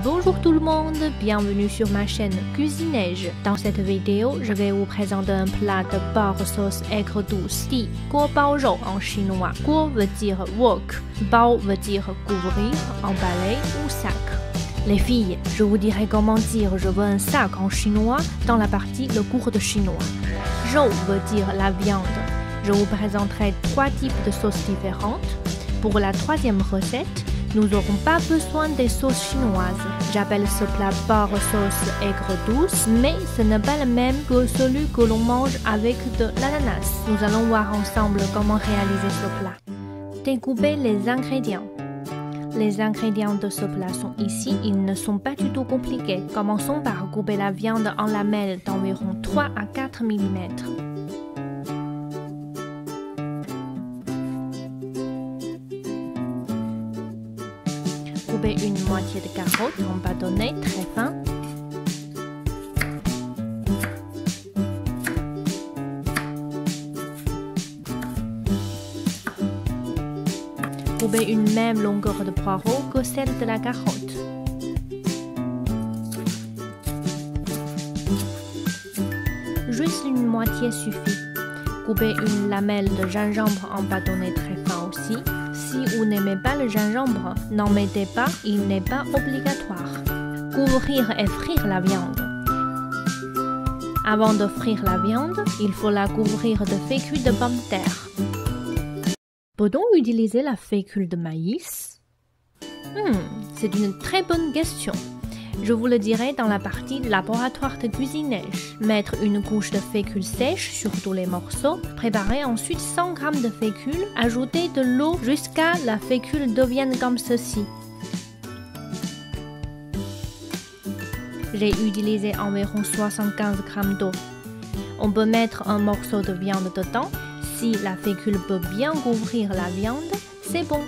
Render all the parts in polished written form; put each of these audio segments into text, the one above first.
Bonjour tout le monde, bienvenue sur ma chaîne Cuisinage. Dans cette vidéo, je vais vous présenter un plat de porc sauce aigre douce dit guo bao rou en chinois. Guo veut dire wok, bao veut dire couvrir, emballer ou sac. Les filles, je vous dirai comment dire je veux un sac en chinois dans la partie le cours de chinois. Rou veut dire la viande. Je vous présenterai 3 types de sauces différentes. Pour la troisième recette, nous n'aurons pas besoin des sauces chinoises. J'appelle ce plat porc sauce aigre douce, mais ce n'est pas le même que celui que l'on mange avec de l'ananas. Nous allons voir ensemble comment réaliser ce plat. Découpez les ingrédients. Les ingrédients de ce plat sont ici, ils ne sont pas du tout compliqués. Commençons par couper la viande en lamelles d'environ 3 à 4 mm. Coupez une moitié de carotte en bâtonnets très fins. Coupez une même longueur de poireau que celle de la carotte. Juste une moitié suffit. Coupez une lamelle de gingembre en bâtonnets très fins aussi. Si vous n'aimez pas le gingembre, n'en mettez pas, il n'est pas obligatoire. Couvrir et frire la viande. Avant de frire la viande, il faut la couvrir de fécule de pommes de terre. Peut-on utiliser la fécule de maïs? C'est une très bonne question. Je vous le dirai dans la partie laboratoire de cuisinage. Mettre une couche de fécule sèche sur tous les morceaux. Préparer ensuite 100 g de fécule. Ajouter de l'eau jusqu'à la fécule devienne comme ceci. J'ai utilisé environ 75 g d'eau. On peut mettre un morceau de viande dedans. Si la fécule peut bien couvrir la viande, c'est bon.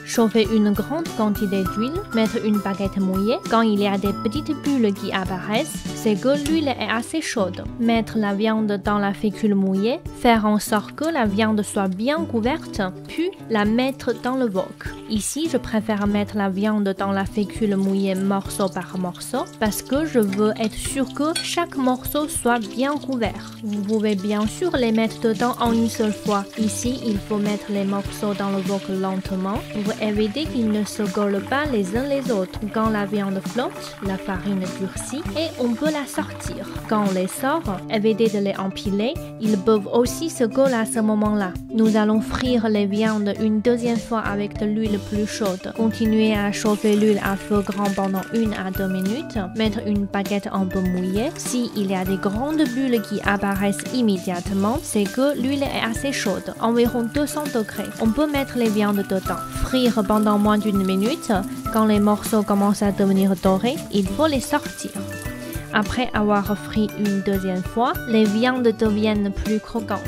Chauffer une grande quantité d'huile, mettre une baguette mouillée. Quand il y a des petites bulles qui apparaissent, c'est que l'huile est assez chaude. Mettre la viande dans la fécule mouillée, faire en sorte que la viande soit bien couverte, puis la mettre dans le wok. Ici, je préfère mettre la viande dans la fécule mouillée morceau par morceau parce que je veux être sûr que chaque morceau soit bien couvert. Vous pouvez bien sûr les mettre dedans en une seule fois. Ici, il faut mettre les morceaux dans le wok lentement pour éviter qu'ils ne se collent pas les uns les autres. Quand la viande flotte, la farine durcit et on peut la sortir. Quand on les sort, évitez de les empiler, ils peuvent aussi se coller à ce moment-là. Nous allons frire les viandes une deuxième fois avec de l'huile plus chaude. Continuez à chauffer l'huile à feu grand pendant 1 à 2 minutes. Mettre une baguette un peu mouillée. S'il y a des grandes bulles qui apparaissent immédiatement, c'est que l'huile est assez chaude, environ 200 degrés. On peut mettre les viandes dedans. Frire pendant moins d'1 minute. Quand les morceaux commencent à devenir dorés, il faut les sortir. Après avoir frit une deuxième fois, les viandes deviennent plus croquantes.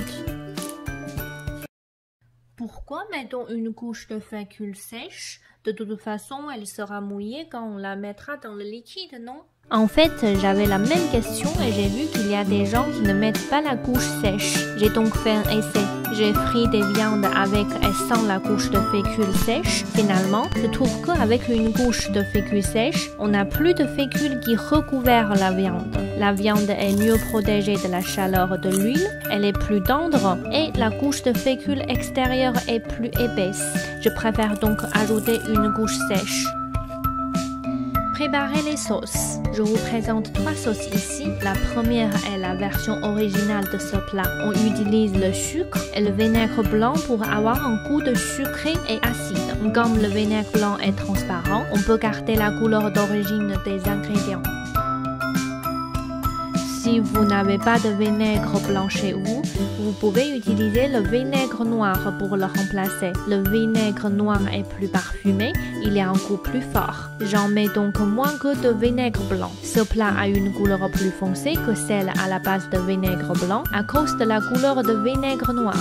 Pourquoi mettons une couche de fécule sèche? De toute façon, elle sera mouillée quand on la mettra dans le liquide, non? En fait, j'avais la même question et j'ai vu qu'il y a des gens qui ne mettent pas la couche sèche. J'ai donc fait un essai. J'ai frit des viandes avec et sans la couche de fécule sèche. Finalement, je trouve qu'avec une couche de fécule sèche, on n'a plus de fécule qui recouvre la viande. La viande est mieux protégée de la chaleur de l'huile, elle est plus tendre et la couche de fécule extérieure est plus épaisse. Je préfère donc ajouter une couche sèche. Préparez les sauces. Je vous présente 3 sauces ici. La première est la version originale de ce plat. On utilise le sucre et le vinaigre blanc pour avoir un goût de sucré et acide. Comme le vinaigre blanc est transparent, on peut garder la couleur d'origine des ingrédients. Si vous n'avez pas de vinaigre blanc chez vous, vous pouvez utiliser le vinaigre noir pour le remplacer. Le vinaigre noir est plus parfumé, il a un goût plus fort. J'en mets donc moins que de vinaigre blanc. Ce plat a une couleur plus foncée que celle à la base de vinaigre blanc à cause de la couleur de vinaigre noir.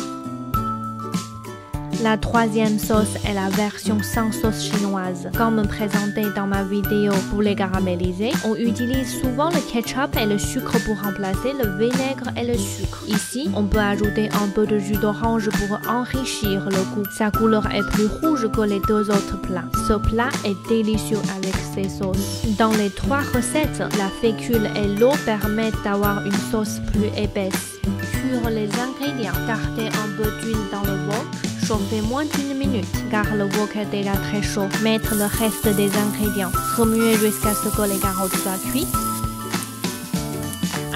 La troisième sauce est la version sans sauce chinoise. Comme présenté dans ma vidéo poulet caramélisé, on utilise souvent le ketchup et le sucre pour remplacer le vinaigre et le sucre. Ici, on peut ajouter un peu de jus d'orange pour enrichir le goût. Sa couleur est plus rouge que les deux autres plats. Ce plat est délicieux avec ces sauces. Dans les trois recettes, la fécule et l'eau permettent d'avoir une sauce plus épaisse. Cuire les ingrédients. Gardez un peu d'huile dans le wok. Chauffer moins d'1 minute car le wok est déjà très chaud. Mettre le reste des ingrédients. Remuer jusqu'à ce que les carottes soient cuites.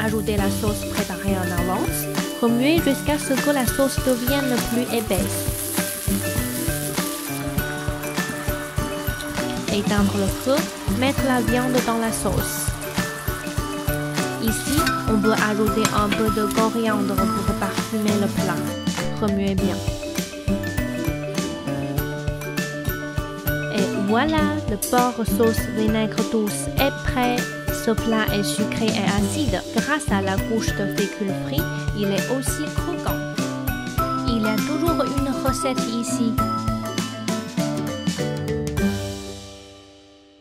Ajouter la sauce préparée en avance. Remuer jusqu'à ce que la sauce devienne plus épaisse. Éteindre le feu. Mettre la viande dans la sauce. Ici, on peut ajouter un peu de coriandre pour parfumer le plat. Remuez bien. Et voilà, le porc sauce vinaigre douce est prêt. Ce plat est sucré et acide. Grâce à la couche de fécule frite, il est aussi croquant. Il y a toujours une recette ici.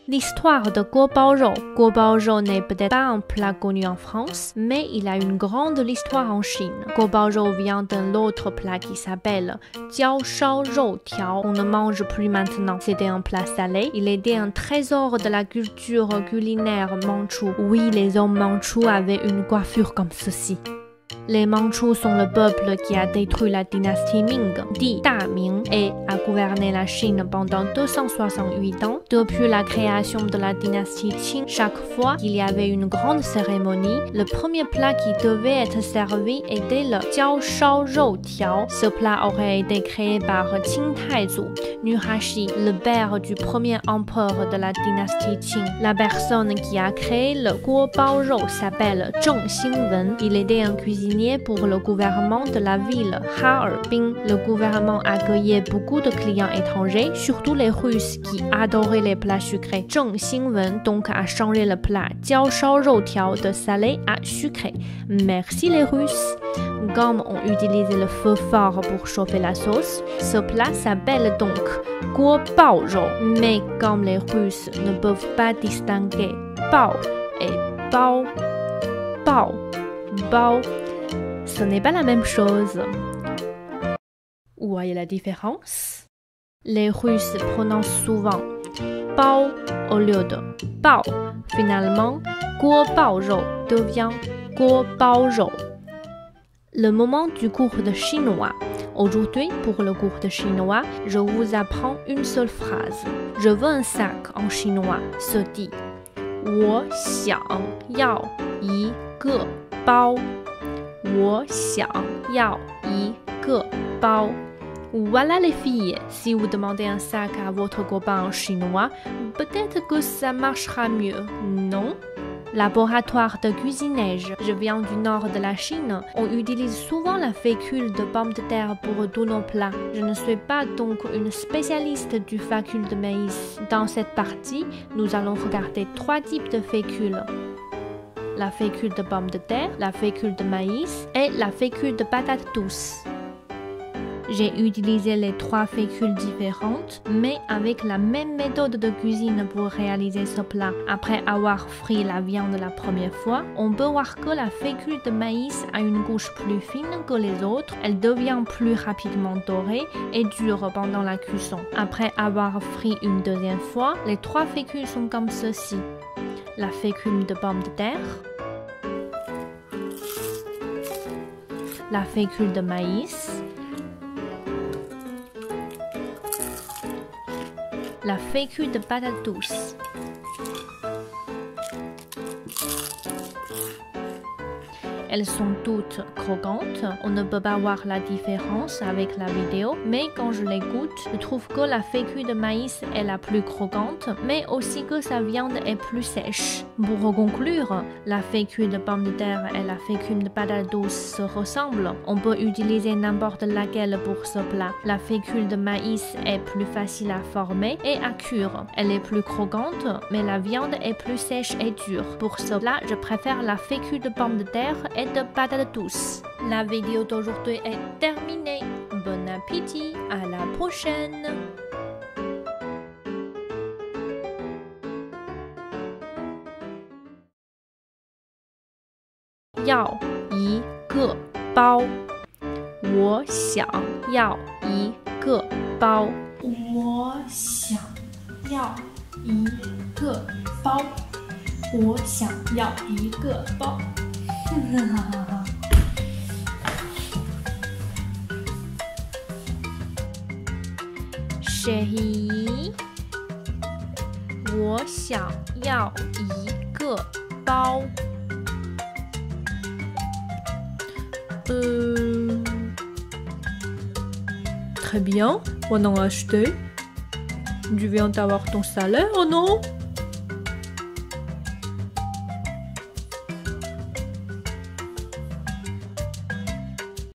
L'histoire de guo bao rou. Guo bao rou n'est peut-être pas un plat connu en France, mais il a une grande histoire en Chine. Guo bao rou vient d'un autre plat qui s'appelle jiao shao rou tiao. On ne mange plus maintenant. C'était un plat salé. Il était un trésor de la culture culinaire mandchoue. Oui, les hommes mandchous avaient une coiffure comme ceci. Les Mandchous sont le peuple qui a détruit la dynastie Ming, dit Da Ming, et a gouverné la Chine pendant 268 ans. Depuis la création de la dynastie Qing, chaque fois qu'il y avait une grande cérémonie, le premier plat qui devait être servi était le jiao shao rou tiao. Ce plat aurait été créé par Qing Taizu, Nuhashi, le père du premier empereur de la dynastie Qing. La personne qui a créé le guo bao rou s'appelle Zheng Xingwen. Il était un cuisinier pour le gouvernement de la ville Harbin. Le gouvernement accueillait beaucoup de clients étrangers, surtout les Russes qui adoraient les plats sucrés. Zheng Xingwen donc a changé le plat jiao shao rou tiao de salé à sucré. Merci les Russes. Comme on utilisait le feu fort pour chauffer la sauce, ce plat s'appelle donc guo bao rou. Mais comme les Russes ne peuvent pas distinguer bao et bao, ce n'est pas la même chose. Où voyez la différence? Les Russes prononcent souvent bao au lieu de bao. Finalement, guo bao rou devient guo bao rou. Le moment du cours de chinois. Aujourd'hui, pour le cours de chinois, je vous apprends une seule phrase. Je veux un sac en chinois se dit 我想要一个包 我想要一个包 Voilà les filles, si vous demandez un sac à votre copain en chinois, peut-être que ça marchera mieux, non? Laboratoire de cuisinage. Je viens du nord de la Chine. On utilise souvent la fécule de pommes de terre pour tous nos plats. Je ne suis pas donc une spécialiste du fécule de maïs. Dans cette partie, nous allons regarder 3 types de fécule. La fécule de pommes de terre, la fécule de maïs et la fécule de patates douces. J'ai utilisé les 3 fécules différentes, mais avec la même méthode de cuisine pour réaliser ce plat. Après avoir frit la viande la première fois, on peut voir que la fécule de maïs a une couche plus fine que les autres. Elle devient plus rapidement dorée et dure pendant la cuisson. Après avoir frit une deuxième fois, les 3 fécules sont comme ceci. La fécule de pommes de terre, la fécule de maïs, la fécule de patates douces. Elles sont toutes croquantes. On ne peut pas voir la différence avec la vidéo, mais quand je les goûte, je trouve que la fécule de maïs est la plus croquante, mais aussi que sa viande est plus sèche. Pour conclure, la fécule de pommes de terre et la fécule de patates douces se ressemblent. On peut utiliser n'importe laquelle pour ce plat. La fécule de maïs est plus facile à former et à cuire. Elle est plus croquante, mais la viande est plus sèche et dure. Pour ce plat, je préfère la fécule de pommes de terre et de patates douces. La vidéo d'aujourd'hui est terminée. Bon appétit! appétit. À la prochaine. 要一个包。我想要一个包。我想要一个包。我想要一个包。Chérie， 我想要一个包。Très bien, on en a acheté. Tu viens d'avoir ton salaire, non?